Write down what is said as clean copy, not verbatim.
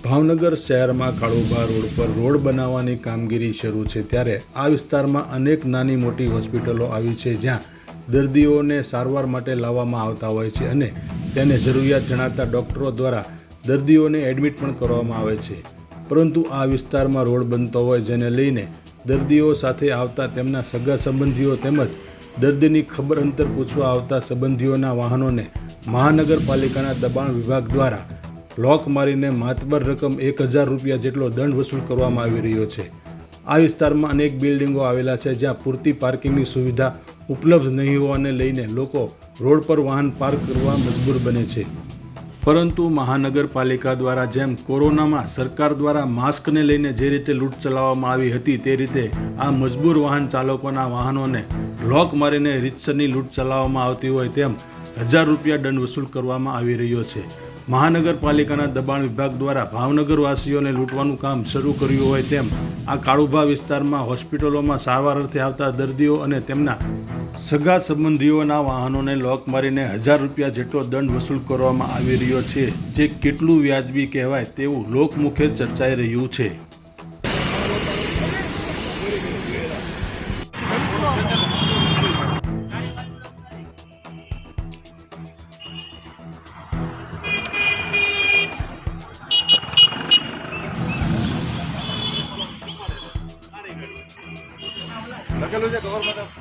ભાવનગર શહેરમાં કાળુભા રોડ પર રોડ બનાવવાની કામગીરી શરૂ છે ત્યારે આ વિસ્તારમાં અનેક નાની મોટી હોસ્પિટલો આવી છે જ્યાં દર્દીઓને સારવાર માટે લાવવામાં આવતા હોય છે અને તેને જરૂરિયાત જણાતા ડૉક્ટરો દ્વારા દર્દીઓને એડમિટ પણ કરવામાં આવે છે, પરંતુ આ વિસ્તારમાં રોડ બનતો હોય જેને લઈને દર્દીઓ સાથે આવતા તેમના સગા સંબંધીઓ તેમજ દર્દીની ખબર અંતર પૂછવા આવતા સંબંધીઓના વાહનોને મહાનગરપાલિકાના દબાણ વિભાગ દ્વારા લોક મારીને માતબર રકમ 1000 રૂપિયા જેટલો દંડ વસૂલ કરવામાં આવી રહ્યો છે। આ વિસ્તારમાં અનેક બિલ્ડિંગો આવેલા છે જ્યાં પૂરતી પાર્કિંગની સુવિધા ઉપલબ્ધ નહીં હોવાને લઈને લોકો રોડ પર વાહન પાર્ક કરવા મજબૂર બને છે, પરંતુ મહાનગરપાલિકા દ્વારા જેમ કોરોનામાં સરકાર દ્વારા માસ્કને લઈને જે રીતે લૂંટ ચલાવવામાં આવી હતી તે રીતે આ મજબૂર વાહન ચાલકોના વાહનોને લોક મારીને રીતસરની લૂંટ ચલાવવામાં આવતી હોય તેમ 1000 રૂપિયા દંડ વસૂલ કરવામાં આવી રહ્યો છે। મહાનગરપાલિકાના દબાણ વિભાગ દ્વારા ભાવનગરવાસીઓને લૂંટવાનું કામ શરૂ કર્યું હોય તેમ આ કાળુભા વિસ્તારમાં હોસ્પિટલોમાં સારવાર અર્થે આવતા દર્દીઓ અને તેમના સગા સંબંધીઓના વાહનોને લોક મારીને 1000 રૂપિયા જેટલો દંડ વસૂલ કરવામાં આવી રહ્યો છે, જે કેટલું વ્યાજબી કહેવાય તેવું લોકમુખે ચર્ચાઈ રહ્યું છે। લખેલું છે કવર બતાવ।